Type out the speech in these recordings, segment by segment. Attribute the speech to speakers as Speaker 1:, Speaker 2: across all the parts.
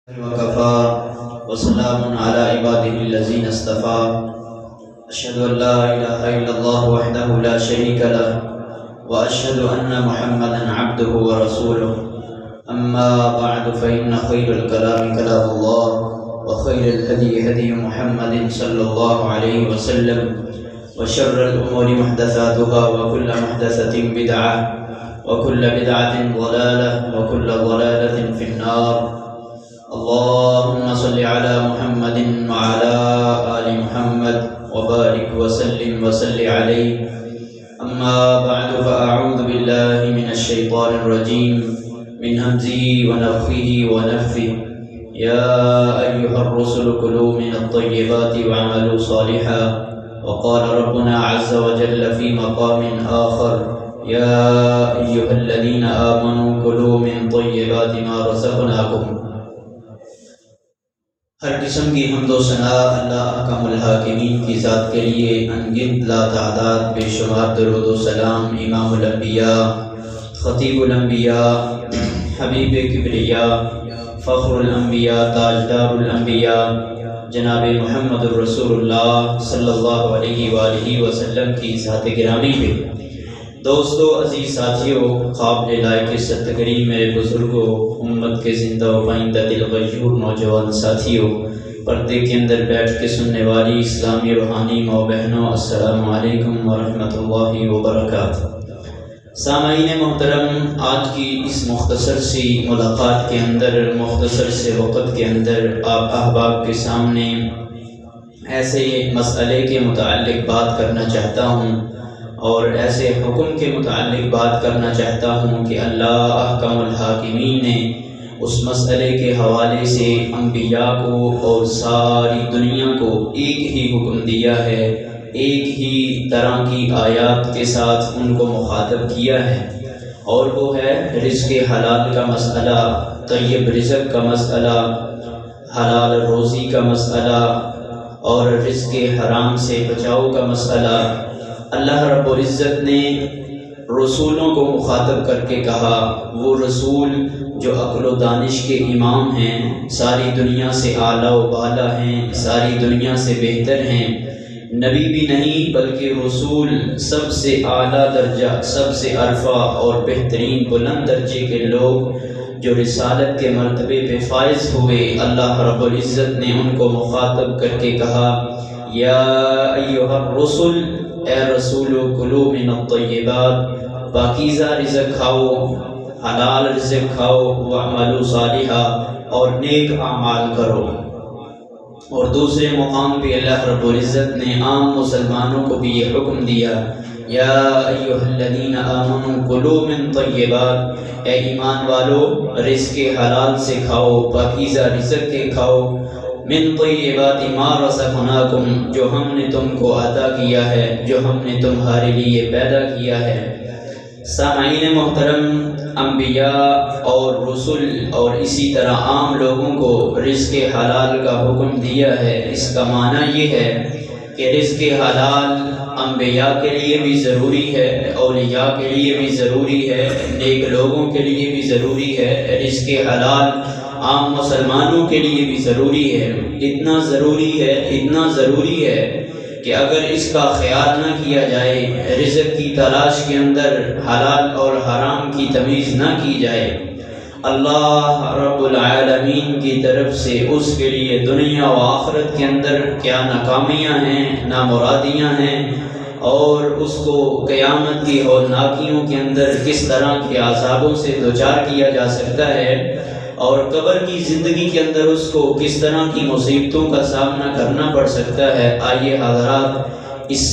Speaker 1: وكفى وسلام على عباده الذين اصطفى أشهد أن لا إله إلا الله وحده لا شريك له وأشهد أن محمدا عبده ورسوله أما بعد فإن خير الكلام كلام الله وخير الهدي هدي محمد صلى الله عليه وسلم وشر الأمور محدثاتها وكل محدثة بدعة وكل بدعة ضلالة وكل ضلالة في النار. اللهم صل على محمد وعلى آل محمد وبارك وسلم وصل عليه. أما بعد فأعوذ بالله من الشيطان الرجيم من همزه ونفخه ونفثه. يا أيها الرسل كلوا من الطيبات واعملوا صالحا. وقال ربنا عز وجل في مقام آخر يا أيها الذين آمنوا كلوا من طيبات ما رزقناكم. ہر قسم کی حمد و ثنا اللہ احکم الحاکمین کی ذات کے لیے، انگنت لا تعداد بے شمار درود و سلام امام الانبیاء، خطیب الانبیاء، حبیب کبریا، فخر الانبیاء، تاجدار الانبیاء جناب محمد الرسول اللہ صلی اللہ علیہ وآلہ وسلم کی ذات گرامی پہ. دوستو، عزیز ساتھیوں، قابل لائق ستگری میرے بزرگوں، امت کے زندہ و پائندہ دل غیور نوجوان ساتھیوں، پردے کے اندر بیٹھ کے سننے والی اسلامی روحانی ماؤ بہنوں، السلام علیکم ورحمۃ اللہ وبرکاتہ. سامعین محترم، آج کی اس مختصر سی ملاقات کے اندر، مختصر سے وقت کے اندر آپ احباب کے سامنے ایسے مسئلے کے متعلق بات کرنا چاہتا ہوں اور ایسے حکم کے متعلق بات کرنا چاہتا ہوں کہ اللہ احکم الحاکمین نے اس مسئلے کے حوالے سے انبیاء کو اور ساری دنیا کو ایک ہی حکم دیا ہے، ایک ہی طرح کی آیات کے ساتھ ان کو مخاطب کیا ہے، اور وہ ہے رزق حلال کا مسئلہ، طیب رزق کا مسئلہ، حلال روزی کا مسئلہ اور رزق حرام سے بچاؤ کا مسئلہ. اللہ رب العزت نے رسولوں کو مخاطب کر کے کہا، وہ رسول جو عقل و دانش کے امام ہیں، ساری دنیا سے اعلیٰ و بالا ہیں، ساری دنیا سے بہتر ہیں، نبی بھی نہیں بلکہ رسول، سب سے اعلیٰ درجہ، سب سے عرفہ اور بہترین بلند درجے کے لوگ جو رسالت کے مرتبے پہ فائز ہوئے، اللہ رب العزت نے ان کو مخاطب کر کے کہا، یا ایھا الرسل، اے رسولو، کلو من الطیبات، پاکیزہ رزق کھاؤ، حلال رزق کھاؤ، واعملوا صالحا، اور نیک اعمال کرو. اور دوسرے مقام پہ اللہ رب العزت نے عام مسلمانوں کو بھی یہ حکم دیا، یا ایھا الذین آمنوا کلوا من طیبات، اے ایمان والو رزق حلال سے کھاؤ، پاکیزہ رزق کے کھاؤ، من طیبات ما رزقناکم، جو ہم نے تم کو عطا کیا ہے، جو ہم نے تمہارے لیے پیدا کیا ہے. سامعین محترم، انبیاء اور رسل اور اسی طرح عام لوگوں کو رزق حلال کا حکم دیا ہے. اس کا معنی یہ ہے کہ رزق حلال انبیاء کے لیے بھی ضروری ہے، اولیاء کے لیے بھی ضروری ہے، نیک لوگوں کے لیے بھی ضروری ہے. رزق حلال عام مسلمانوں کے لیے بھی ضروری ہے. اتنا ضروری ہے، اتنا ضروری ہے کہ اگر اس کا خیال نہ کیا جائے، رزق کی تلاش کے اندر حلال اور حرام کی تمیز نہ کی جائے، اللہ رب العالمین کی طرف سے اس کے لیے دنیا و آخرت کے اندر کیا ناکامیاں ہیں، نامرادیاں ہیں، اور اس کو قیامت کی ہولناکیوں کے اندر کس طرح کے عذابوں سے دوچار کیا جا سکتا ہے، اور قبر کی زندگی کے اندر اس کو کس طرح کی مصیبتوں کا سامنا کرنا پڑ سکتا ہے. آئیے حضرات، اس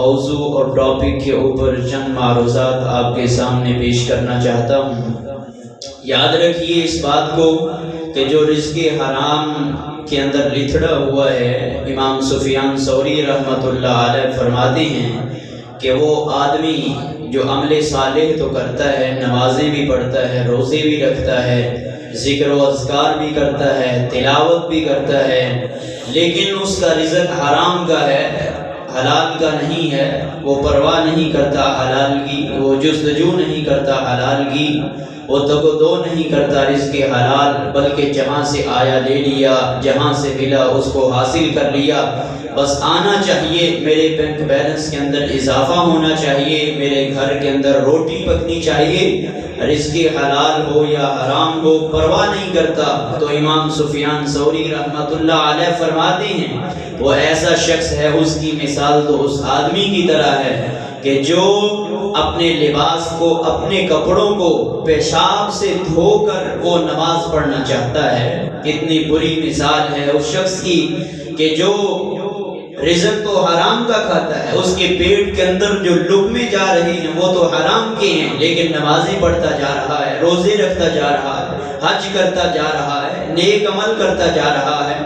Speaker 1: موضوع اور ٹاپک کے اوپر چند معروضات آپ کے سامنے پیش کرنا چاہتا ہوں. یاد رکھیے اس بات کو کہ جو رزق حرام کے اندر لتھڑا ہوا ہے، امام سفیان ثوری رحمۃ اللہ علیہ فرماتے ہیں کہ وہ آدمی جو عمل صالح تو کرتا ہے، نمازیں بھی پڑھتا ہے، روزے بھی رکھتا ہے، ذکر و اذکار بھی کرتا ہے، تلاوت بھی کرتا ہے، لیکن اس کا رزق حرام کا ہے، حلال کا نہیں ہے. وہ پرواہ نہیں کرتا حلال کی، وہ جستجو نہیں کرتا حلال کی، وہ دو نہیں کرتا رزق حلال، بلکہ جہاں سے آیا لے لیا، جہاں سے ملا اس کو حاصل کر لیا۔ بس آنا چاہیے، میرے بینک بیلنس کے اندر اضافہ ہونا چاہیے، میرے گھر کے اندر روٹی پکنی چاہیے، رزق حلال ہو یا حرام ہو پرواہ نہیں کرتا۔ تو امام سفیان ثوری رحمۃ اللہ علیہ فرماتے ہیں وہ ایسا شخص ہے، اس کی مثال تو اس آدمی کی طرح ہے کہ جو اپنے لباس کو، اپنے کپڑوں کو پیشاب سے دھو کر وہ نماز پڑھنا چاہتا ہے۔ کتنی بری مثال ہے اس شخص کی کہ جو رزق تو حرام کا کھاتا ہے، اس کے پیٹ کے اندر جو لقمے جا رہے ہیں وہ تو حرام کے ہیں، لیکن نمازیں پڑھتا جا رہا ہے، روزے رکھتا جا رہا ہے، حج کرتا جا رہا ہے، نیک عمل کرتا جا رہا ہے،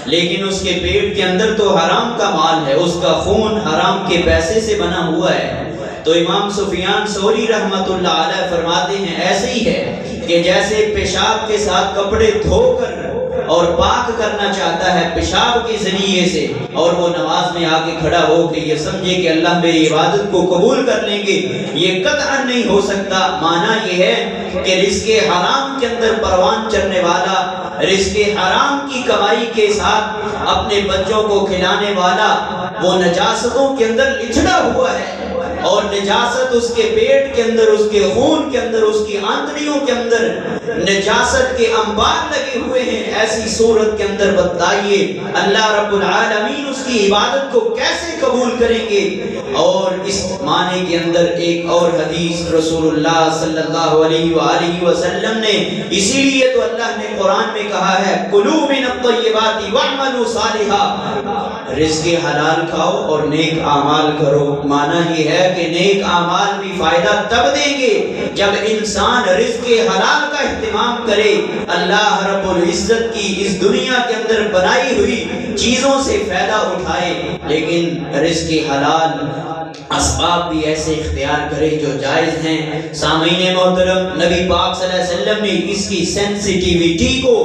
Speaker 1: لیکن اس کے پیٹ کے اندر تو حرام کا مال ہے، اس کا خون حرام کے پیسے سے بنا ہوا ہے۔ تو امام سفیان ثوری رحمۃ اللہ علیہ فرماتے ہیں ایسے ہی ہے کہ جیسے پیشاب کے ساتھ کپڑے دھو کر اور پاک کرنا چاہتا ہے پیشاب کے ذریعے سے، اور وہ نماز میں آ کے کھڑا ہو کے یہ سمجھے کہ اللہ میری عبادت کو قبول کر لیں گے، یہ قطعا نہیں ہو سکتا۔ معنی یہ ہے کہ رزق حرام کے اندر پروان چڑھنے والا، رزق حرام کی کمائی کے ساتھ اپنے بچوں کو کھلانے والا، وہ نجاستوں کے اندر لچھڑا ہوا ہے، اور نجاست اس کے پیٹ کے اندر، اس کے خون کے اندر، اس کی آنتڑیوں کے اندر نجاست کے انبار لگے ہوئے ہیں۔ ایسی صورت کے اندر بتائیے اللہ رب العالمین اس کی عبادت کو کیسے قبول کریں گے؟ اور اس معنی کے اندر ایک اور حدیث رسول اللہ صلی اللہ علیہ وآلہ وسلم نے، اسی لیے تو اللہ نے قرآن میں کہا ہے کلوا من الطیبات واعملوا صالحا، رزق حلال کھاؤ اور نیک اعمال کرو۔ معنی یہ ہے کہ نیک اعمال بھی فائدہ تب دیں گے جب انسان رزق حلال کا اہتمام کرے، اللہ رب العزت کی اس دنیا کے اندر بنائی ہوئی چیزوں سے فائدہ اٹھائے، لیکن رزق حلال اسباب بھی ایسے اختیار کرے جو جائز ہیں۔ سامعین محترم، نبی پاک صلی اللہ علیہ وسلم نے اس کی سینسیٹیوٹی کو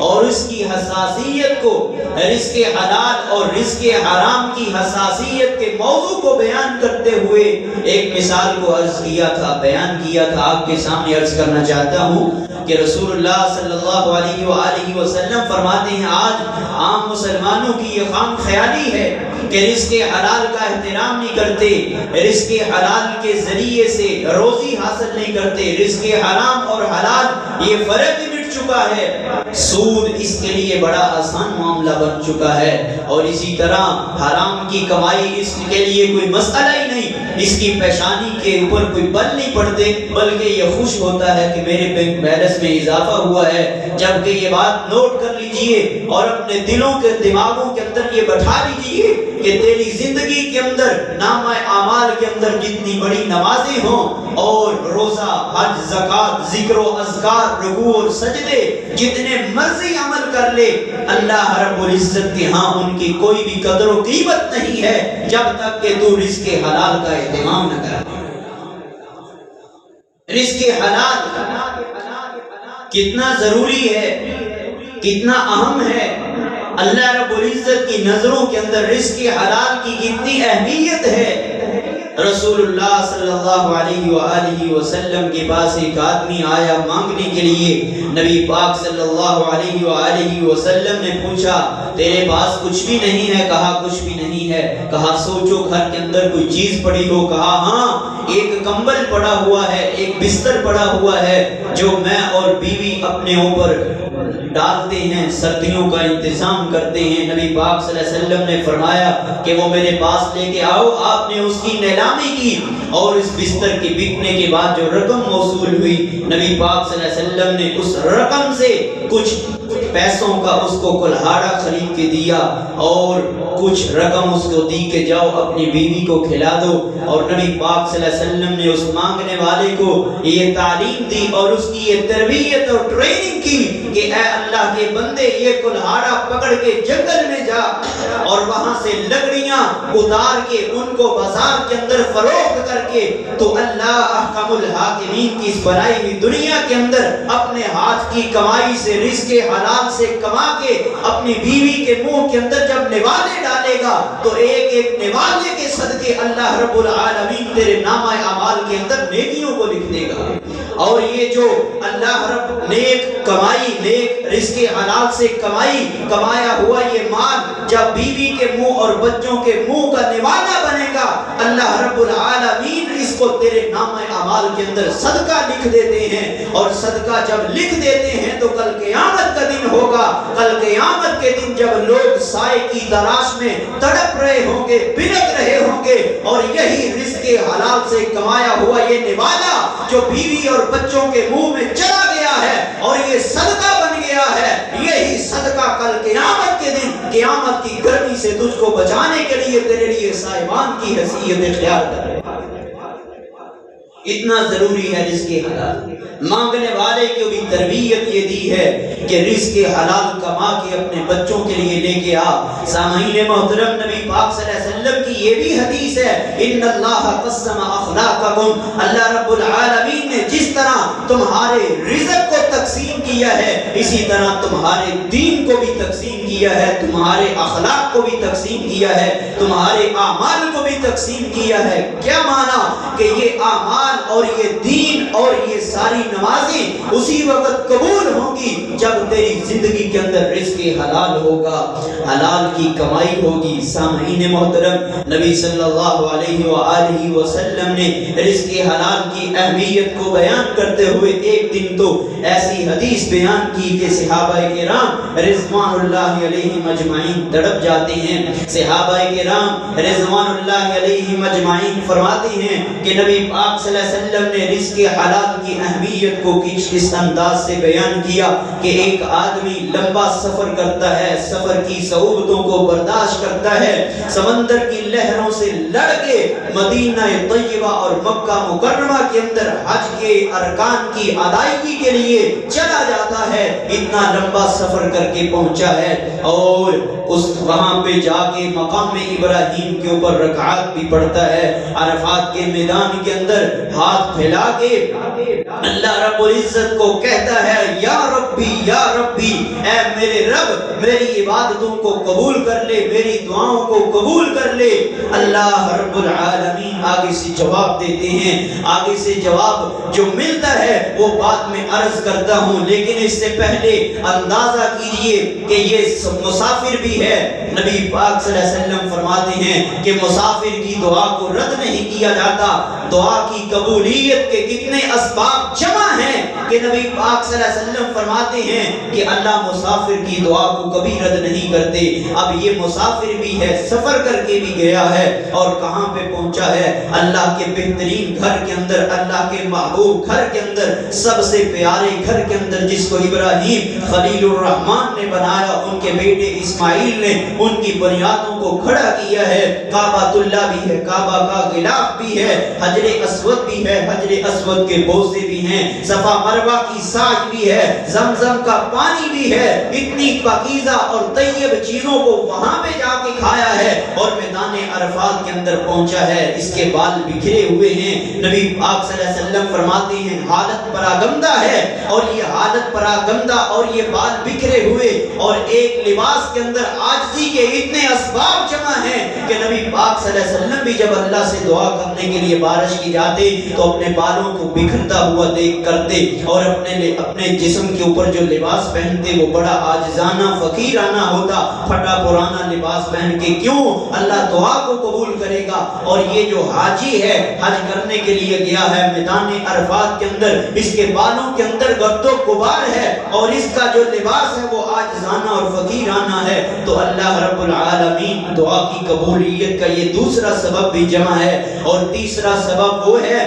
Speaker 1: اور اس کی حساسیت کو، رزق حلال اور رزق حرام کی حساسیت کے موضوع کو بیان کرتے ہوئے ایک مثال کو عرض کیا تھا، بیان کیا تھا، آپ کے سامنے عرض کرنا چاہتا ہوں کہ رسول اللہ صلی اللہ علیہ وآلہ وسلم فرماتے ہیں آج عام مسلمانوں کی یہ خام خیالی ہے کہ رزق حلال کا احترام نہیں کرتے، رزق حلال کے ذریعے سے روزی حاصل نہیں کرتے، رزق حرام اور حلال یہ فرق ہی مٹ چکا ہے، سود اس کے لیے بڑا آسان معاملہ بن چکا ہے، اور اسی طرح حرام کی کمائی اس کے لیے کوئی مسئلہ ہی نہیں، اس کی پیشانی کے اوپر کوئی بل نہیں پڑتے، بلکہ یہ خوش ہوتا ہے کہ میرے بینک بیلنس میں اضافہ ہوا ہے۔ جبکہ یہ بات نوٹ کر لیجئے اور اپنے دلوں کے دماغوں کے اندر یہ بٹھا لیجئے کہ تیری زندگی کے اندر نامہ اعمال کے اندر جتنی بڑی نمازیں ہوں اور روزہ، حج، زکوٰۃ، ذکر و اذکار، رکوع اور سجدے جتنے مرضی عمل کر لے، اللہ رب العزت کے ہاں ان کی کوئی بھی قدر و قیمت نہیں ہے جب تک کہ تو رزق حلال کا اہتمام نہ کر۔ رزق حلال کتنا ضروری ہے، کتنا اہم ہے، اللہ رب العزت کی نظروں کے اندر رزق حلال کی کتنی اہمیت ہے۔ رسول اللہ صلی اللہ علیہ وآلہ وسلم کے پاس ایک آدمی آیا مانگنے کے لیے، نبی پاک صلی اللہ علیہ وآلہ وسلم نے پوچھا تیرے پاس کچھ بھی نہیں ہے؟ کہا کچھ بھی نہیں ہے۔ کہا سوچو گھر کے اندر کوئی چیز پڑی ہو؟ کہا ہاں، ایک کمبل پڑا ہوا ہے، ایک بستر پڑا ہوا ہے جو میں اور بیوی اپنے اوپر ڈالتے ہیں، سردیوں کا انتظام کرتے ہیں۔ نبی پاک صلی اللہ علیہ وسلم نے فرمایا کہ وہ میرے پاس لے کے آؤ۔ آپ نے اس کی نیلامی کی اور اس بستر کے بکنے کے بعد جو رقم موصول ہوئی، نبی پاک صلی اللہ علیہ وسلم نے اس رقم سے کچھ پیسوں کا اس کو کلہاڑا خرید کے دیا اور کچھ رقم اس کو دی کہ جاؤ اپنی بیوی کو کھلا دو۔ اور نبی پاک صلی اللہ علیہ وسلم نے اس مانگنے والے کو یہ تعلیم دی اور اس کی یہ تربیت اور ٹریننگ کی کہ اے اللہ کے بندے، یہ کلہاڑا پکڑ کے جنگل میں جا اور وہاں سے لکڑیاں اتار کے ان کو بازار کے اندر فروخت کر کے تو اللہ احکم الحاکمین کی اس بنائی ہوئی دنیا کے اندر اپنے ہاتھ کی کمائی سے رزق حلال حلال سے کما کے اپنی بیوی کے منہ کے اندر جب نوالے ڈالے گا تو ایک ایک نوالے کے صدقے اللہ رب العالمین تیرے نامہ اعمال کے اندر نیکیوں کو لکھ دے گا۔ اور یہ جو اللہ رب نیک کمائی، نیک رزق حلال سے کمایا ہوا یہ مال جب بیوی کے منہ اور بچوں کے منہ کا نوالا بنے گا، اللہ رب العالمین اس کو تیرے نامہ اعمال کے اندر صدقہ لکھ دیتے ہیں۔ اور صدقہ جب لکھ دیتے ہیں تو کل قیامت کا دن ہوگا، کل قیامت کے دن جب لوگ سائے کی تلاش میں تڑپ رہے ہوں گے، بلک رہے ہوں گے، اور یہی رزق حلال سے کمایا ہوا یہ نوالا جو بیوی اور بچوں کے منہ میں چلا گیا ہے اور یہ صدقہ بن گیا ہے، یہی صدقہ کل قیامت کے دن قیامت کی گرمی سے تجھ کو بچانے کے لیے تیرے لیے سائبان کی حیثیت اختیار کرے گا۔ اتنا ضروری ہے رزق حلال۔ مانگنے والے کو بھی تربیت یہ دی ہے کہ رزق حلال کما کے اپنے بچوں کے لیے لے کے آ۔ سامعین محترم، نبی پاک صلی اللہ علیہ وسلم کی یہ بھی حدیث ہے، ان اللہ قسم اخلاقکم، اللہ رب العالمین نے جس طرح تمہارے رزق کو تقسیم کیا ہے اسی طرح تمہارے دین کو بھی تقسیم کیا ہے، تمہارے اخلاق کو بھی تقسیم کیا ہے، تمہارے اعمال کو بھی تقسیم کیا ہے۔ کیا معنی کہ یہ اعمال اور یہ دین اور یہ ساری نمازیں اسی وقت قبول ہوں گی جب تیری زندگی کے اندر رزق حلال ہوگا، حلال کی کمائی ہوگی۔ سامعین محترم، نبی صلی اللہ علیہ وآلہ وسلم نے رزق حلال کی اہمیت کو بیان کرتے ہوئے ایک دن تو ایسی حدیث بیان کی کہ صحابہ کرام رضوان اللہ علیہ مجمعین تڑپ جاتے ہیں۔ صحابہ کرام رضوان اللہ علیہ مجمعین فرماتے ہیں کہ نبی پاک صلی اللہ علیہ وسلم نے رزق حلال کی اہمیت کو اس انداز سے بیان کیا کہ ایک آدمی لمبا سفر کرتا ہے، سفر کی صعوبتوں کو برداشت کرتا ہے، سمندر کی لہروں سے لڑ کے مدینہ طیبہ اور مکہ مکرمہ کے اندر حج کے ارکان کی ادائیگی کے لیے چلا جاتا ہے، اتنا لمبا سفر کر کے پہنچا ہے اور وہاں پہ جا کے مقام ابراہیم کے اوپر رکعات بھی پڑھتا ہے، عرفات کے میدان کے اندر ہاتھ پھیلا کے اللہ رب العزت کو کہتا ہے یا ربی، اے میرے رب میری عبادتوں کو قبول کر لے، میری دعاؤں کو قبول کر لے۔ اللہ رب العالمین آگے سے جواب دیتے ہیں، آگے سے جواب جو ملتا ہے وہ بعد میں عرض کرتا ہوں، لیکن اس سے پہلے اندازہ کیجئے کہ یہ مسافر بھی ہے۔ نبی پاک صلی اللہ علیہ وسلم فرماتے ہیں کہ مسافر کی دعا کو رد نہیں کیا جاتا، دعا کی قبولیت کے کتنے اسباب جمع ہیں کہ نبی پاک صلی اللہ علیہ وسلم فرماتے ہیں کہ اللہ مسافر کی دعا کو کبھی رد نہیں کرتے۔ اب یہ مسافر بھی ہے، سفر کر کے بھی گیا ہے اور کہاں پہ پہنچا ہے؟ اللہ کے بہترین گھر کے اندر، اللہ کے محبوب گھر کے اندر، سب سے پیارے گھر کے اندر جس کو ابراہیم خلیل الرحمن نے بنایا، ان کے بیٹے اسماعیل نے ان کی بنیادوں کو کھڑا کیا ہے۔ کعبہ اللہ بھی ہے، کعبہ کا غلاف بھی ہے، حجر اسود بھی ہے، حجر اسود کے بوسے بھی ہیں، صفا مروہ کی ساج بھی ہے، زمزم کا پانی بھی ہے، اتنی پاکیزہ اور طیب چیزوں کو وہاں پہ جا کے کھایا ہے اور میدان عرفات کے اندر پہنچا ہے، اس کے بال بکھرے ہوئے ہیں۔ نبی پاک صلی اللہ علیہ وسلم فرماتے ہیں حالت پراگندہ ہے، اور یہ حالت پراگندہ اور یہ بال بکھرے ہوئے اور ایک لباس کے اندر عاجزی کے اتنے اسباب جمع ہیں کہ نبی پاک صلی اللہ علیہ وسلم بھی جب اللہ سے دعا کرنے کے لیے بارش کی جاتے تو اپنے بالوں کو بکھرتا ہوا دیکھ کرتے اور اپنے جسم کے اوپر جو لباس پہنتے وہ بڑا عاجزانہ فقیرانہ ہوتا، پھٹا پرانا لباس پہن کے۔ کیوں؟ اللہ دعا کو قبول کرے گا۔ اور یہ جو حاجی ہے حج کرنے کے لیے گیا ہے میدان عرفات کے اندر، اس کے بالوں کے اندر گرد و غبار ہے اور اس کا جو لباس ہے وہ عاجزانہ اور فقیرانہ ہے، تو اللہ رب العالمین دعا کی قبولیت کا یہ دوسرا سبب بھی جمع ہے۔ اور تیسرا سبب وہ ہے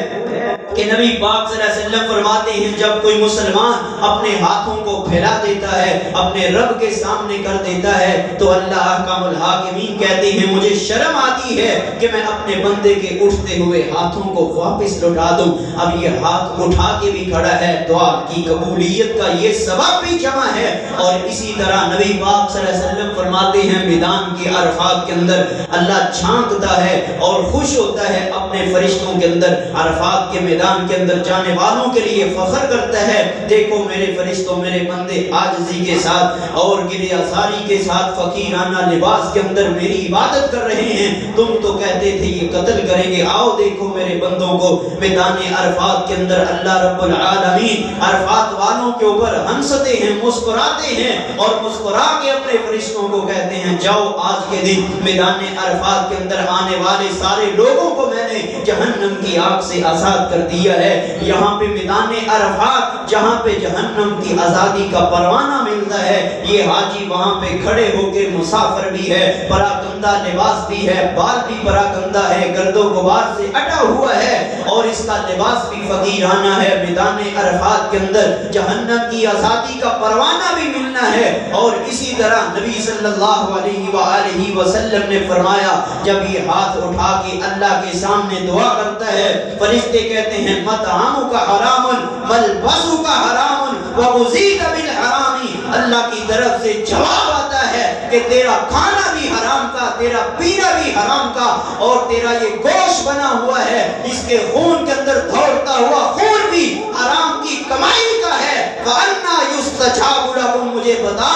Speaker 1: کہ نبی پاک صلی اللہ علیہ وسلم فرماتے ہیں جب کوئی مسلمان اپنے ہاتھوں کو پھیلا دیتا ہے، اپنے رب کے سامنے کر دیتا ہے، تو اللہ احکم الحاکمین کہتے ہیں مجھے شرم آتی ہے کہ میں اپنے بندے کے اٹھتے ہوئے ہاتھوں کو واپس لوٹا دوں۔ اب یہ ہاتھ اٹھا کے بھی کھڑا ہے، دعا کی قبولیت کا یہ سبب بھی جمع ہے۔ اور اسی طرح نبی پاک صلی اللہ علیہ وسلم فرماتے ہیں میدان کی عرفات کے اندر اللہ جھانکتا ہے اور خوش ہوتا ہے اپنے فرشتوں کے اندر۔ عرفات کے میدان میدان کے اندر جانے والوں کے لیے فخر کرتا ہے، دیکھو میرے فرشتوں، میرے بندے عاجزی کے ساتھ اور گریہ زاری کے ساتھ فقیرانہ لباس کے اندر میری عبادت کر رہے ہیں، تم تو کہتے تھے یہ قتل کریں گے، آؤ دیکھو میرے بندوں کو میدان عرفات کے اندر اللہ رب العالمین عرفات والوں کے اوپر ہنستے ہیں، مسکراتے ہیں اور مسکرا کے اپنے فرشتوں کو کہتے ہیں جاؤ آج کے دن میدان عرفات کے اندر آنے والے سارے لوگوں کو میں نے جہنم کی آگ سے آزاد کر دیا ہے۔ یہاں پہ میدان عرفات جہاں پہ جہنم کی آزادی کا پروانہ ملتا ہے، یہ حاجی وہاں پہ کھڑے ہو کے مسافر بھی ہے، پراکندہ لباس بھی ہے، بال بھی پراکندہ ہے، گرد و غبار سے اٹا ہوا ہے اور اس کا لباس بھی فقیرانہ ہے۔ میدان عرفات کے اندر جہنم کی آزادی کا پروانہ بھی ملنا ہے۔ اور اسی طرح نبی صلی اللہ علیہ وآلہ وسلم نے فرمایا جب یہ ہاتھ اٹھا کے اللہ کے سامنے دعا کرتا ہے، فرشتے کہتے ہیں مطعمک حرام ملبسک حرام وغذیت بالحرام، اللہ کی طرف سے جواب آتا ہے کہ تیرا کھانا بھی حرام کا، تیرا پینا بھی حرام کا، اور تیرا یہ گوشت بنا ہوا ہے اس کے خون کے اندر دوڑتا ہوا خون بھی حرام کی کمائی کا ہے۔ وَأَنَّا يُسْتَجَابُ لَكُمْ، مجھے بتا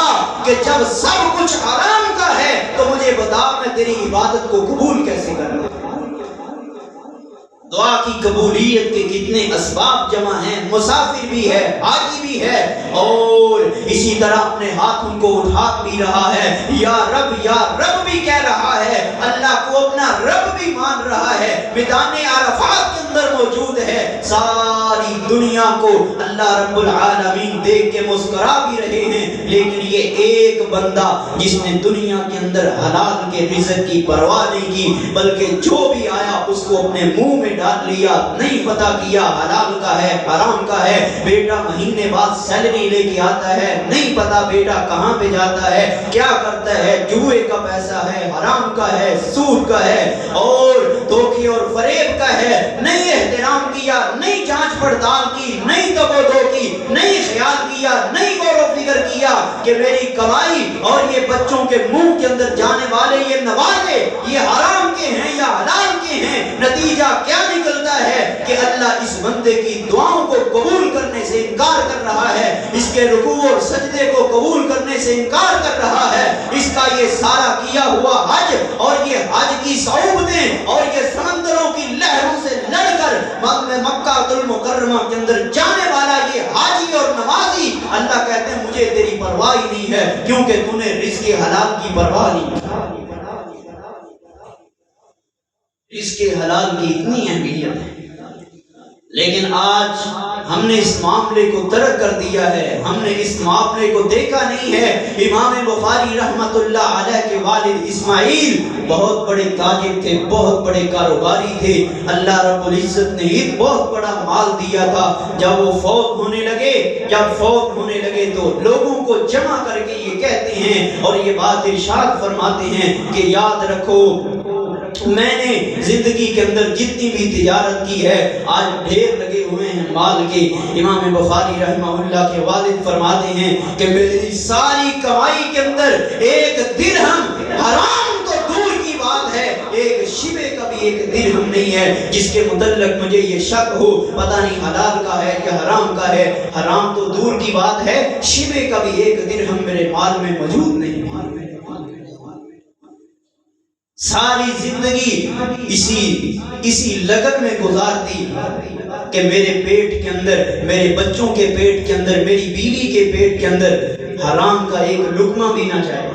Speaker 1: کہ جب سب کچھ حرام کا ہے تو مجھے بتا میں تیری عبادت کو قبول کیسے کروں۔ دعا کی قبولیت کے کتنے اسباب جمع ہیں، مسافر بھی ہے، حاجی بھی ہے، اور اسی طرح اپنے ہاتھ ان کو اٹھا بھی رہا ہے، یا رب بھی کہہ رہا ہے، اللہ کو اپنا رب بھی مان رہا ہے، میدان عرفات کے اندر موجود ہے۔ ساری دنیا کو اللہ رب العالمین دیکھ کے مسکرا بھی رہے ہیں، لیکن یہ ایک بندہ جس نے دنیا کے اندر حلال کے رزق کی پرواہ نہیں کی، بلکہ جو بھی آیا اس کو اپنے منہ میں ڈال لیا، نہیں پتا کیا حلال کا ہے حرام کا ہے۔ بیٹا مہینے بعد سیلری لے کے آتا ہے، نہیں پتا بیٹا کہاں پہ جاتا ہے، کیا کرتا ہے، جوئے کا پیسہ ہے، حرام کا ہے، سود کا ہے اور دھوکے اور فریب کا ہے، نہیں احترام کیا، نہیں جانچ پڑتال کی، نہیں تبادلہ کی، نہیں خیال کیا، نہیں غور و فکر کیا کہ میری کمائی اور یہ بچوں کے منہ کے اندر جانے والے یہ نوالے یہ حرام کے ہیں یا حلال کے ہیں۔ نتیجہ کیا نکلتا ہے کہ اللہ اس بندے کی دعاؤں کو قبول کرنے سے انکار کر رہا ہے، اس کے رکوع اور سجدے کو قبول کرنے سے انکار کر رہا ہے، اس کا یہ سارا کیا ہوا حج اور یہ حج کی صعوبتیں اور یہ سمندروں کی لہروں سے لڑ کر مکہ المکرمہ کے اندر جانے والا یہ حاجی اور نمازی، اللہ کہتے ہیں مجھے تیری پرواہ ہی نہیں ہے کیونکہ تو نے رزق حلال کی پرواہ نہیں کی۔ رزق حلال کی اتنی اہمیت ہے، لیکن آج ہم نے اس معاملے کو ترک کر دیا ہے، ہم نے اس معاملے کو دیکھا نہیں ہے۔ امام بخاری رحمت اللہ علیہ کے والد اسماعیل بہت بڑے تاجر تھے، بہت بڑے کاروباری تھے، اللہ رب العزت نے ایک بہت بڑا مال دیا تھا۔ جب وہ فوت ہونے لگے تو لوگوں کو جمع کر کے یہ کہتے ہیں اور یہ بات ارشاد فرماتے ہیں کہ یاد رکھو میں نے زندگی کے اندر جتنی بھی تجارت کی ہے آج ڈھیر لگے ہوئے ہیں مال کے۔ امام بخاری رحمہ اللہ کے والد فرماتے ہیں کہ میری ساری کمائی کے اندر ایک درہم حرام تو دور کی بات ہے، ایک شبے کا بھی ایک درہم نہیں ہے جس کے متعلق مجھے یہ شک ہو پتہ نہیں حلال کا ہے یا حرام کا ہے۔ حرام تو دور کی بات ہے، شبے کا بھی ایک درہم میرے مال میں موجود نہیں ہے۔ ساری زندگی اسی لگن میں گزار دی کہ میرے پیٹ کے اندر، میرے بچوں کے پیٹ کے اندر، میری بیوی کے پیٹ کے اندر حرام کا ایک لقمہ بھی نہ جائے۔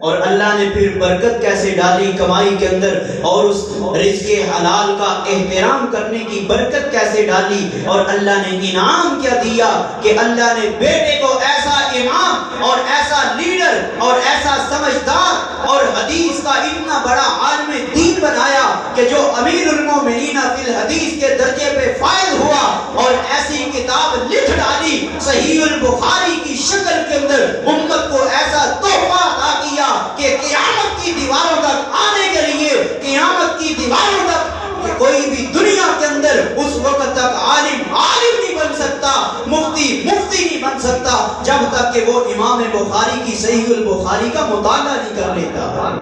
Speaker 1: اور اللہ نے پھر برکت کیسے ڈالی کمائی کے اندر، اور اس رزق حلال کا احترام کرنے کی برکت کیسے ڈالی، اور اللہ نے انعام کیا دیا کہ اللہ نے بیٹے کو ایسا امام اور ایسا لیڈر اور ایسا سمجھدار اور حدیث کا اتنا بڑا عالم دین بنایا کہ جو امیر المومنین فی الحدیث کے درجے پہ فائز ہوا، اور ایسی کتاب لکھ ڈالی صحیح البخاری کی شکل کے اندر، امت کو ایسا تحفہ عطا کیا کہ قیامت کی دیواروں تک آنے کے لیے، قیامت کی دیواروں تک کہ کوئی بھی دنیا کے اندر اس وقت تک عالم نہیں بن سکتا، مفتی نہیں بن سکتا جب تک کہ وہ امام بخاری کی صحیح البخاری کا مطالعہ نہیں کر لیتا۔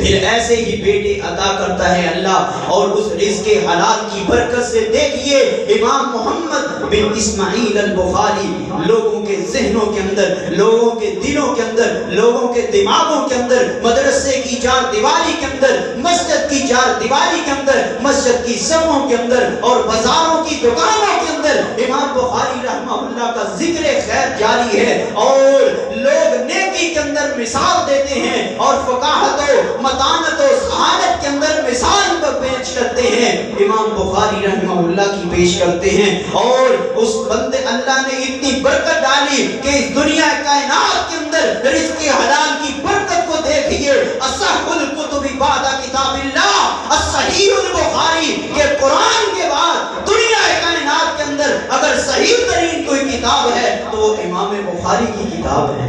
Speaker 1: پھر ایسے ہی بیٹے عطا کرتا ہے اللہ، اور اس رزق حلال کی برکت سے دیکھیے امام محمد بن اسماعیل البخاری لوگوں کے ذہنوں کے اندر، لوگوں کے دلوں کے اندر، لوگوں کے دماغوں کے اندر، مدرسے کی چار دیواری کے اندر، مسجد کی چار دیواری کے اندر، مسجد کی صفوں کے اندر اور بازاروں کی دکانوں کے اندر امام بخاری رحمہ اللہ کا ذکر خیر جاری ہے، اور لوگ نیکی کے اندر مثال دیتے ہیں اور فقاہت و متانت و سعادت کے اندر مثال پیش کرتے ہیں، امام بخاری رحمہ اللہ کی پیش کرتے ہیں۔ اور اس بندے اللہ نے اتنی برکت ڈالی کہ اس دنیا کائنات کے اندر رزق حلال کی برکت کو دیکھیے، اصح الکتب بعد کتاب اللہ الصحیح البخاری کے قرآن کے بعد دنیا کائنات کے اندر اگر صحیح ترین کوئی کتاب ہے تو وہ امام بخاری کی کتاب ہے۔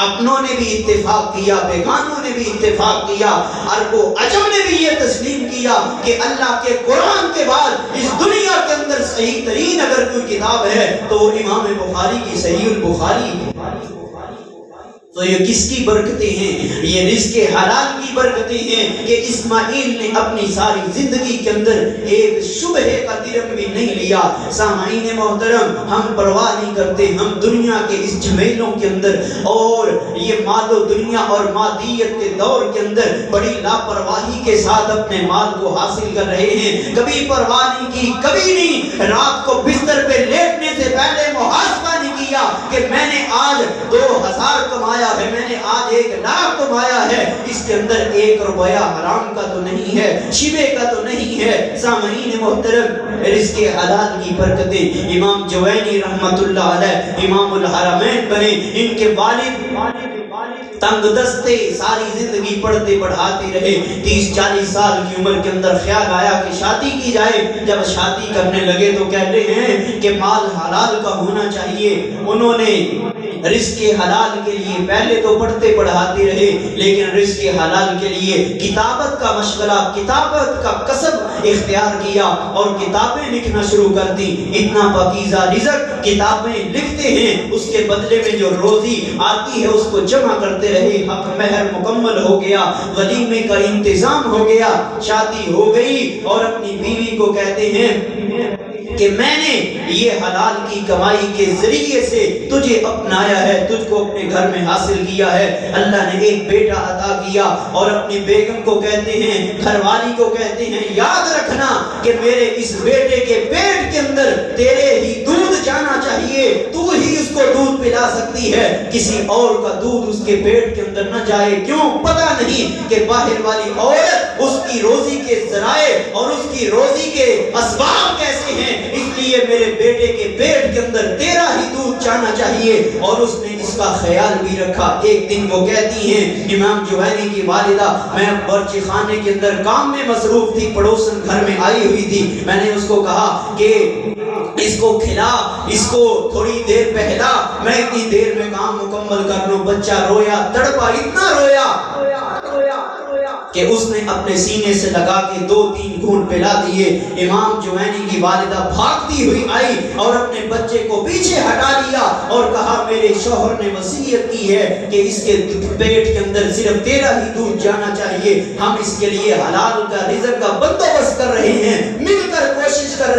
Speaker 1: اپنوں نے بھی اتفاق کیا، بیگانوں نے بھی اتفاق کیا، عرب و عجم نے بھی یہ تسلیم کیا کہ اللہ کے قرآن کے بعد اس دنیا کے اندر صحیح ترین اگر کوئی کتاب ہے تو وہ امام بخاری کی صحیح البخاری ہے۔ تو یہ کس کی برکتیں ہیں؟ یہ رزق حلال کی برکتیں ہیں کہ اسماعیل نے اپنی ساری زندگی کے اندر ایک شبہ کا درہم بھی نہیں لیا۔ سامعین محترم، ہم پرواہ نہیں کرتے، ہم دنیا کے اس جھمیلوں کے اندر اور یہ مال و دنیا اور مادیت کے دور کے اندر بڑی لاپرواہی کے ساتھ اپنے مال کو حاصل کر رہے ہیں۔ کبھی پرواہ نہیں کی، کبھی نہیں، رات کو بستر پہ لیٹنے سے پہلے محاسبہ نہیں کیا کہ میں نے آج 2000 کمایا ہے، میں نے آج 1 لاکھ کمایا ہے، اس کے اندر 1 روپیہ حرام کا تو نہیں ہے، شیبے کا تو نہیں ہے۔ سامعین محترم، رزق حلال کی برکتیں، امام جوینی رحمت اللہ علیہ امام الحرمین بنے، ان کے والد تنگ دستے ساری زندگی پڑھتے پڑھاتے رہے، 30-40 سال کی عمر کے اندر خیال آیا کہ شادی کی جائے۔ جب شادی کرنے لگے تو کہتے ہیں کہ مال حلال کا ہونا چاہیے۔ انہوں نے رزق حلال کے لیے پہلے تو پڑھتے پڑھاتے رہے، لیکن رزق حلال کے لیے کتابت کا مشغلہ، کتابت کا کسب اختیار کیا اور کتابیں لکھنا شروع کر دی۔ اتنا پاکیزہ رزق کتابیں لکھتے ہیں، اس کے بدلے میں جو روزی آتی ہے اس کو جمع کرتے رہے۔ حق مہر مکمل ہو گیا، ولیمے کا انتظام ہو گیا، شادی ہو گئی، اور اپنی بیوی کو کہتے ہیں کہ میں نے یہ حلال کی کمائی کے ذریعے سے تجھے اپنایا ہے، تجھ کو اپنے گھر میں حاصل کیا ہے۔ اللہ نے ایک بیٹا عطا کیا، اور اپنی بیگم کو کہتے ہیں، گھر والی کو کہتے ہیں، یاد رکھنا کہ میرے اس بیٹے کے پیٹ کے اندر تیرے ہی دودھ جانا چاہیے، تو ہی اس کو دودھ پلا سکتی ہے، کسی اور کا دودھ اس کے پیٹ کے اندر نہ جائے۔ کیوں؟ پتہ نہیں کہ باہر والی عورت اس کی روزی کے ذرائع اور اس کی روزی کے اسباب کیسے ہیں، اس لیے میرے بیٹے کے پیٹ کے اندر تیرا ہی دودھ جانا چاہیے، اور اس نے اس کا خیال بھی رکھا۔ ایک دن وہ کہتی ہیں، امام جوینی کی والدہ، میں برچی خانے کے اندر کام میں مصروف تھی، پڑوسن گھر میں آئی ہوئی تھی، میں نے اس کو کہا کہ اس کو کھلا، اس کو تھوڑی دیر پہلا، میں اتنی دیر میں کام مکمل کر لوں۔ بچہ رویا، تڑپا، اتنا رویا کہ اس نے اپنے سینے سے لگا کے 2-3 گھونٹ پلا دیے۔ امام جوینی کی والدہ بھاگتی ہوئی آئی اور اپنے بچے کو پیچھے ہٹا لیا اور کہا، میرے شوہر نے وصیت کی ہے کہ اس کے پیٹ کے اندر صرف تیرا ہی دودھ جانا چاہیے، ہم اس کے لیے حلال کا رزق کا بندوبست کر رہے ہیں، مل کر کوشش کر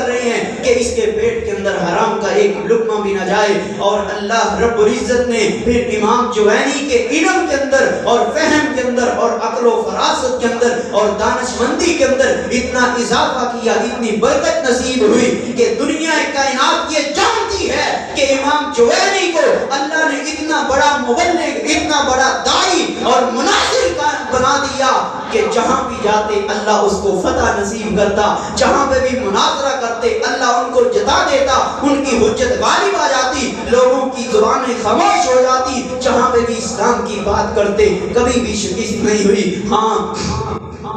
Speaker 1: رہے ہیں کہ اس کے پیٹ کے اندر حرام کا ایک لقمہ بھی نہ جائے۔ اور اللہ رب العزت نے پھر امام جوینی کے علم کے اندر اور فہم کے اندر اور عقل و فراست کے اندر اور دانش مندی کے اندر اتنا اضافہ کیا، اتنی برکت نصیب ہوئی کہ دنیا کائنات یہ جانتی ہے کہ امام جوینی کو اللہ نے اتنا بڑا مبلغ، اتنا بڑا داعی اور مناصر بنا دیا کہ جہاں بھی جاتے اللہ اس کو فتح نصیب کرتا، جہاں پہ بھی مناظرہ کرتے اللہ ان کو جتا دیتا، ان کی حجت غالب آ جاتی، لوگوں کی زبانیں خاموش ہو جاتی، جہاں پہ بھی اسلام کی بات کرتے کبھی بھی شکست نہیں ہوئی۔ ہاں،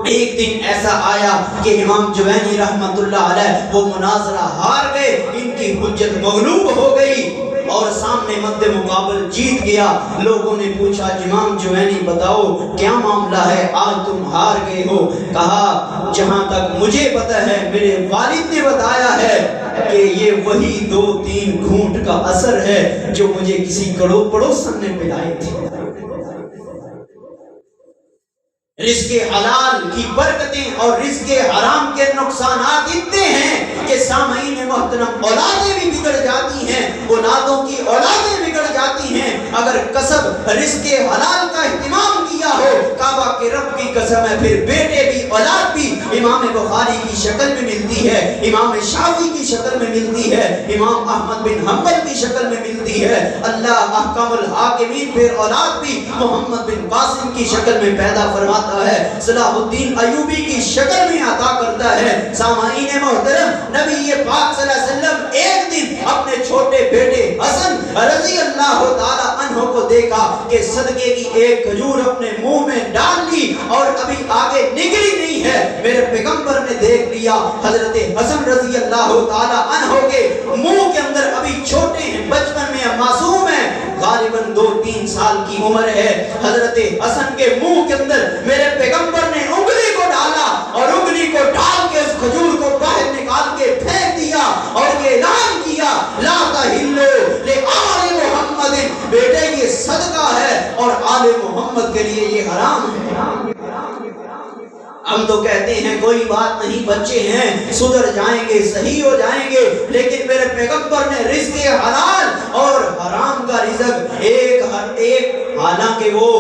Speaker 1: ایک دن ایسا آیا کہ امام جوینی رحمت اللہ علیہ وہ مناظرہ ہار گئے، ان کی حجت مغلوب ہو گئی اور سامنے مد مقابل جیت گیا۔ لوگوں نے پوچھا، امام جوینی بتاؤ کیا معاملہ ہے، آج تم ہار گئے ہو؟ کہا، جہاں تک مجھے پتہ ہے میرے والد نے بتایا ہے کہ یہ وہی 2-3 گھونٹ کا اثر ہے جو مجھے کسی پڑوسن نے پلائے تھے۔ رزق حلال کی برکتیں اور رزق حرام کے نقصانات اتنے ہیں کہ سامعین محترم اولادیں بھی بگڑ جاتی ہیں، اولادوں کی اولادیں بگڑ جاتی ہیں اگر کسب رزق حلال کا اہتمام کیا ہو۔ کعبہ کے رب کی قسم ہے، پھر بیٹے بھی اولاد بھی امام بخاری کی شکل میں ملتی ہے، امام شافعی کی شکل میں ملتی ہے، امام احمد بن حنبل کی شکل میں ملتی ہے۔ اللہ احکم الحاکمین پھر اولاد بھی محمد بن قاسم کی شکل میں پیدا فرماتا ہے، صلاح الدین ایوبی کی شکل میں عطا کرتا ہے۔ سامعین محترم، نبی پاک صلی اللہ علیہ وسلم ایک دن اپنے چھوٹے بیٹے حسن رضی اللہ تعالی عنہ کو دیکھا کہ صدقے کی ایک کھجور اپنے منہ میں ڈال لی اور ابھی آگے نکلی نہیں ہے۔ میرے پیغمبر نے دیکھ لیا حضرت حسن رضی اللہ تعالی عنہ کے منہ کے اندر ابھی چھوٹے ہیں، بچپن میں معصوم ہیں، غالباً 2-3 سال کی عمر ہے۔ حضرت حسن کے منہ کے اندر میرے پیغمبر نے انگلی کو ڈالا اور انگلی کو ڈال کے اس کھجور کو باہر نکال کے پھینک دیا اور یہ اعلان کیا، لا تحلوا لآل محمد، بیٹے یہ صدقہ ہے اور آل محمد کے لیے یہ حرام ہے۔ ہم تو کہتے ہیں کوئی بات نہیں، بچے ہیں سدھر جائیں گے، صحیح ہو جائیں گے، لیکن میرے پیغمبر نے رزق حلال اور حرام کا رزق ایک حالانکہ وہ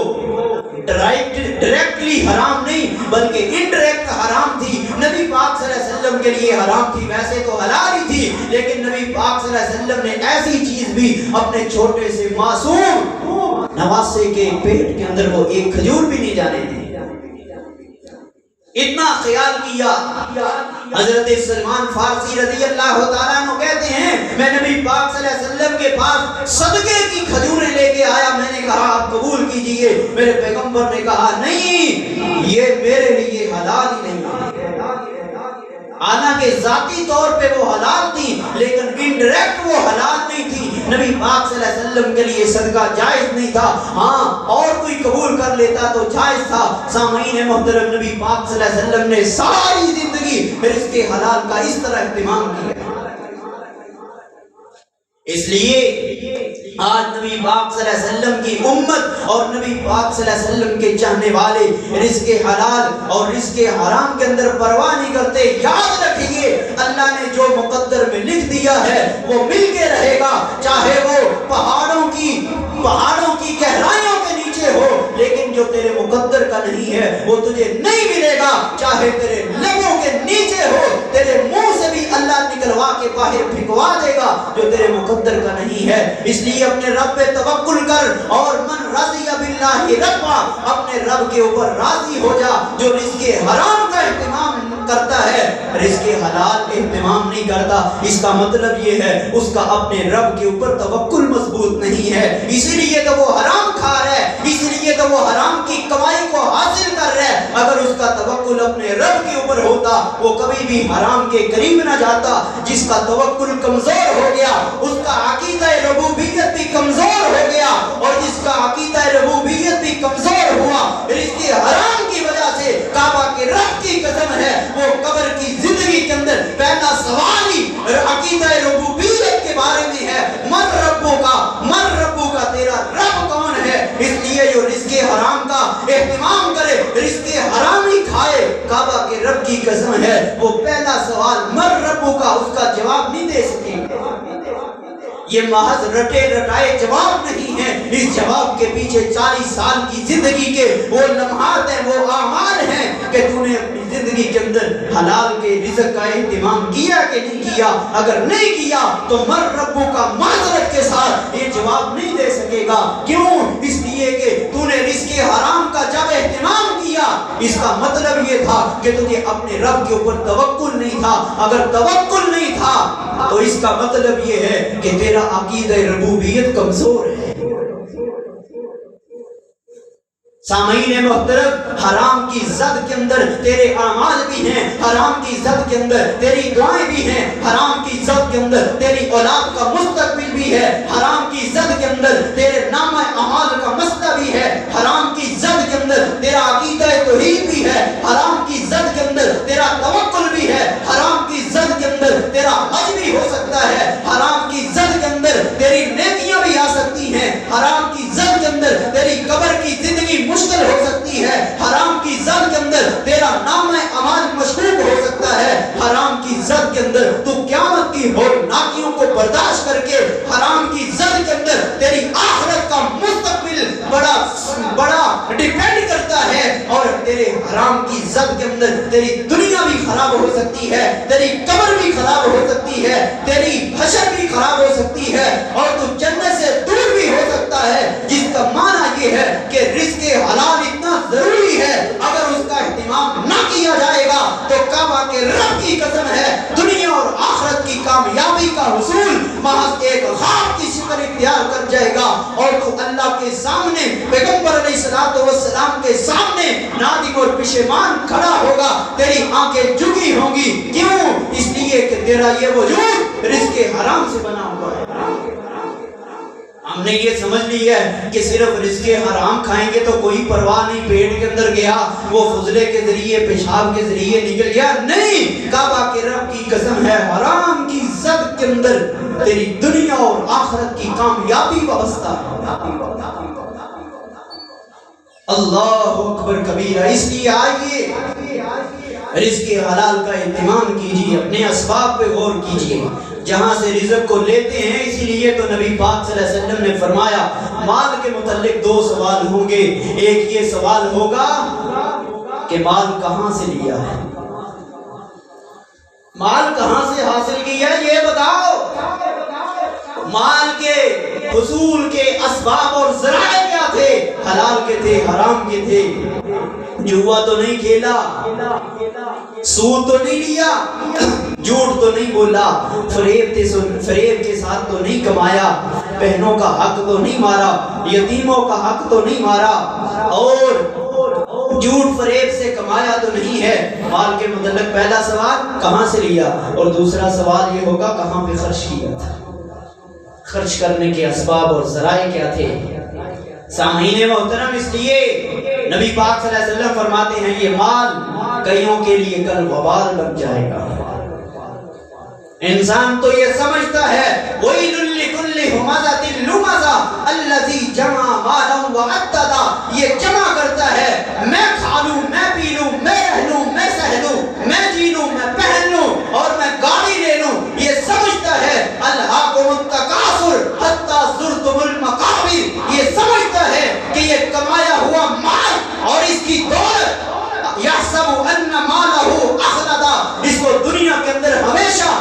Speaker 1: ڈائریکٹلی حرام نہیں بلکہ انڈائریکٹ حرام تھی، نبی پاک صلی اللہ علیہ وسلم کے لیے حرام تھی، ویسے تو حلال ہی تھی، لیکن نبی پاک صلی اللہ علیہ وسلم نے ایسی چیز بھی اپنے چھوٹے سے معصوم نواسے کے پیٹ کے اندر وہ ایک کھجور بھی نہیں جانے دی، اتنا خیال کیا۔ حضرت سلمان فارسی رضی اللہ تعالیٰ عنہ کہتے ہیں میں نبی پاک صلی اللہ علیہ وسلم کے پاس صدقے کی کھجوریں لے کے آیا، میں نے کہا آپ قبول کیجئے، میرے پیغمبر نے کہا نہیں، یہ میرے لیے حلال ہی نہیں ہے۔ حالانکہ ذاتی طور پہ وہ حلال تھی لیکن انڈائریکٹ وہ حلال نہیں تھی، نبی پاک صلی اللہ علیہ وسلم کے لیے صدقہ جائز نہیں تھا، ہاں اور کوئی قبول کر لیتا تو جائز تھا۔ سامعین محترم، نبی پاک صلی اللہ علیہ وسلم نے ساری زندگی رزق حلال کا اس طرح اہتمام کیا۔ اس لیے آج نبی پاک صلی اللہ علیہ وسلم کی امت اور نبی پاک صلی اللہ علیہ وسلم کے چاہنے والے رزق حلال اور رزق حرام کے اندر پرواہ نہیں کرتے۔ یاد رکھیے اللہ نے جو مقدر میں لکھ دیا ہے وہ مل کے رہے گا، چاہے وہ پہاڑوں کی گہرائیوں کے نیچے ہو، لیکن جو تیرے مقدر کا نہیں ہے وہ تجھے نہیں ملے گا، چاہے تیرے لبوں کے نیچے ہو، تیرے منہ سے بھی اللہ نکلوا کے باہر پھینکوا دے گا جو تیرے مقدر کا نہیں ہے۔ اس لیے اپنے رب پہ توکل کر اور من رضی باللہ ربا، اپنے رب کے اوپر راضی ہو جا جو رزق حرام کا اہتمام کرتا ہے، رزق حلال اہتمام نہیں کرتا۔ اس کا مطلب یہ ہے اس کا اپنے رب کے اوپر توکل مضبوط نہیں ہے، اسی لیے تو وہ حرام کھا رہا ہے، اس لیے تو وہ حرام کی کمائی کو حاصل کر رہا ہے۔ اگر اس کا توکل اپنے رب کے اوپر ہوتا وہ کبھی بھی حرام کے قریب نہ جاتا۔ جس کا توکل کمزور ہو گیا اس کا عقیدہ ربوبیت بھی کمزور ہو گیا، اور جس کا عقیدہ ربوبیت بھی کمزور ہوا رزق حرام کی وجہ سے، کعبہ کے رب کی قسم ہے وہ قبر کی زندگی کے اندر پہلا سوال ہی عقیدہ ربوبیت کے بارے میں ہے، من ربو کا تیرا رب کون ہے؟ اس لیے جو رزق حرام کا اہتمام کرے، رزق حرام ہی کھائے، کعبہ کے رب کی قسم ہے وہ پہلا سوال من ربو کا اس کا جواب نہیں دے سکے۔ یہ محض رٹے رٹائے جواب نہیں ہے، اس جواب کے پیچھے 40 سال کی زندگی کے وہ لمحات ہیں، وہ اعمال ہیں کہ تو نے اپنی زندگی کے اندر حلال کے رزق کا اہتمام کیا کہ نہیں کیا۔ اگر نہیں کیا تو مر ربو کا معذرت کے ساتھ یہ جواب نہیں دے سکے گا۔ کیوں؟ اس لیے کہ تو نے رزق حرام کا جب اہتمام کیا اس کا مطلب یہ تھا کہ تجھے اپنے رب کے اوپر توکل نہیں تھا۔ اگر توکل نہیں تھا تو اس کا مطلب یہ ہے کہ تیرا عقیدہ ربوبیت کمزور ہے۔ سامعین محترم، حرام کی زد کے اندر تیرے اعمال بھی ہیں، حرام کی زد کے اندر تیری دعائیں بھی ہیں، حرام کی زد کے اندر تیری اولاد کا مستقبل بھی ہے، حرام کی زد کے اندر تیرے نامہ اعمال کا مسئلہ بھی ہے، حرام کی زد کے اندر تیرا عقیدہ توحید بھی ہے، حرام کی زد کے اندر تیرا توکل بھی ہے، حرام کی زد کے اندر تیرا حج بھی ہو سکتا ہے، حرام کی زد کے اندر تیری نیکیاں بھی آ سکتی ہیں، حرام کی زد کے اندر تیری قبر کی زندگی مشکل ہو سکتی ہے، حرام کی زد تیرا نام اعمال مشکوک ہو سکتا ہے حرام کی زد کے اندر، تو قیامت کی ہولناکیوں کو برداشت کر کے حرام کی زد کے اندر تیری آخرت کا مستقبل بڑا ڈیپینڈ کرتا ہے، اور تیرے حرام کی زد کے اندر تیری دنیا بھی خراب ہو سکتی ہے، تیری قبر بھی خراب ہو سکتی ہے، تیری حشر بھی خراب ہو سکتی ہے، اور تو جنت سے دور بھی ہو سکتا ہے، جس کا معنی یہ ہے کہ رزق حلال اتنا ضروری ہے، اگر اس کا اہتمام نہ کیا جائے گا تو کعبہ کے رب کی قسم ہے دنیا اور آخرت کی کامیابی کا حصول محض ایک خواب کی شکل اختیار کر جائے گا، اور تو اللہ کے سامنے پیغمبر علیہ السلام کے سامنے نادم اور پشیمان کھڑا ہوگا، تیری آنکھیں جھکی ہوں گی، کیوں؟ اس لیے کہ تیرا یہ وجود رزق حرام سے بنا ہوا ہے۔ ہم نے یہ سمجھ لی ہے کہ صرف رزق حرام کھائیں گے تو کوئی پرواہ نہیں، پیٹ کے اندر گیا وہ فضلے کے ذریعے پیشاب کے ذریعے نکل گیا، نہیں، کعبہ کے رب کی قسم ہے حرام کی زد کے اندر تیری دنیا اور آخرت کی کامیابی وابستہ ہے۔ اللہ اکبر کبیرہ، اس لیے آئیے رزق حلال کا اہتمام کیجیے، اپنے اسباب پہ غور کیجیے، جہاں سے رزق کو لیتے ہیں۔ اسی لیے تو نبی پاک صلی اللہ علیہ وسلم نے فرمایا مال کے متعلق دو سوال ہوں گے، ایک یہ سوال ہوگا کہ مال کہاں سے لیا ہے، مال کہاں سے حاصل کیا، یہ بتاؤ، مال کے حصول کے اسباب اور ذرائع کیا تھے، حلال کے تھے حرام کے تھے، جوا تو نہیں کھیلا، سود تو نہیں لیا، جھوٹ تو نہیں بولا، فریب کے ساتھ تو نہیں کمایا، بہنوں کا حق تو نہیں مارا، یتیموں کا حق تو نہیں مارا، اور جھوٹ فریب سے کمایا تو نہیں ہے۔ مال کے متعلق پہلا سوال کہاں سے لیا، اور دوسرا سوال یہ ہوگا کہاں پہ خرچ کیا تھا، خرچ کرنے کے اسباب اور ذرائع کیا تھے۔ سامعین محترم، اس لیے نبی پاک صلی اللہ علیہ وسلم فرماتے ہیں یہ مال کئیوں کے لیے کل وبال بن جائے گا۔ انسان تو یہ سمجھتا ہے وَيْلٌ لِكُلِّ هُمَزَةٍ لُمَزَةٍ الَّذِي جَمَعَ مَالًا وَعَدَّدَهُ، یہ جمع کرتا ہے، میں کھا لوں، میں پی لوں، میں رہ لوں، میں سہ لوں، میں جی لوں، میں پہن لوں، اور میں گاڑی لے لوں، یہ سمجھتا ہے أَلْهَاكُمُ التَّكَاثُرُ حَتَّى زُرْتُمُ الْمَقَابِرَ، یہ سمجھتا ہے کہ یہ کمایا ہوا مال اور اس کی دولت يَحْسَبُ أَنَّ مَالَهُ أَخْلَدَ، اس کو دنیا کے اندر ہمیشہ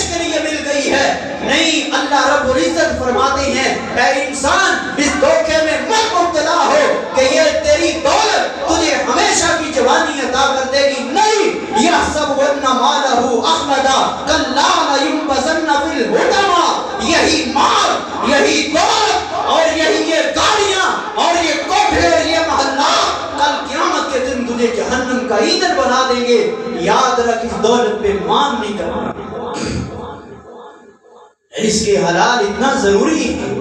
Speaker 1: کے لیے مل گئی ہے۔ نہیں، اللہ رب العزت فرماتے ہیں اے انسان اس دھوکے میں مت مبتلا ہو کہ یہ تیری دولت تجھے ہمیشہ کی جوانی عطا کر دے گی، نہیں، يَحْسَبُ أَنَّ مَالَهُ أَخْلَدَ كَلَّا لَيُنبَذَنَّ فِي الْحُطَمَةِ، یہی مال، یہی دولت اور یہی یہ گاڑیاں اور یہ کوٹھے اور یہ محلات کل قیامت کے دن تجھے جہنم کا ایندھن بنا دیں گے۔ یاد رکھ اس دولت پہ مان نہیں کرنا، اس کے حلال اتنا ضروری ہے،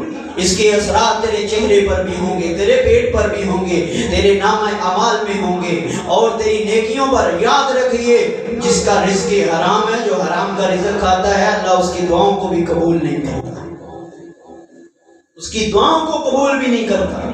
Speaker 1: اس کے اثرات تیرے چہرے پر بھی ہوں گے، تیرے پیٹ پر بھی ہوں گے، تیرے نام اعمال میں ہوں گے اور تیری نیکیوں پر۔ یاد رکھیے جس کا رزق حرام ہے، جو حرام کا رزق کھاتا ہے، اللہ اس کی دعاؤں کو بھی قبول نہیں کرتا، اس کی دعاؤں کو قبول بھی نہیں کرتا۔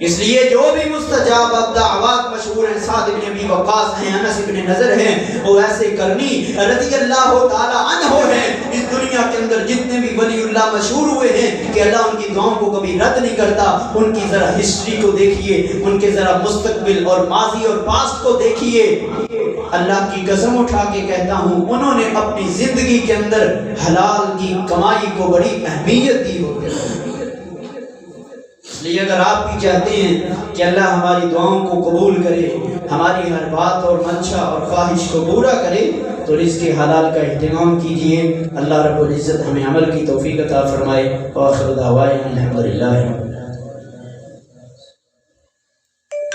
Speaker 1: اس لیے جو بھی مستجاب الدعوات مشہور ہیں، سعد بن ابی وقاص ہیں، انس بن نضر ہیں، وہ ایسے کرنی رضی اللہ تعالی عنہ ہیں۔ اس دنیا کے اندر جتنے بھی ولی اللہ مشہور ہوئے ہیں کہ اللہ ان کی دعاؤں کو کبھی رد نہیں کرتا، ان کی ذرا ہسٹری کو دیکھیے، ان کے ذرا مستقبل اور ماضی اور پاسٹ کو دیکھیے۔ اللہ کی قسم اٹھا کے کہتا ہوں انہوں نے اپنی زندگی کے اندر حلال کی کمائی کو بڑی اہمیت دی ہوتی۔ اس لیے اگر آپ بھی چاہتے ہیں کہ اللہ ہماری دعاؤں کو قبول کرے، ہماری ہر بات اور منشا اور خواہش کو پورا کرے، تو رزق حلال کا اہتمام کیجئے۔ اللہ رب العزت ہمیں عمل کی توفیق عطا فرمائے۔ وآخر دعوانا الحمدللہ۔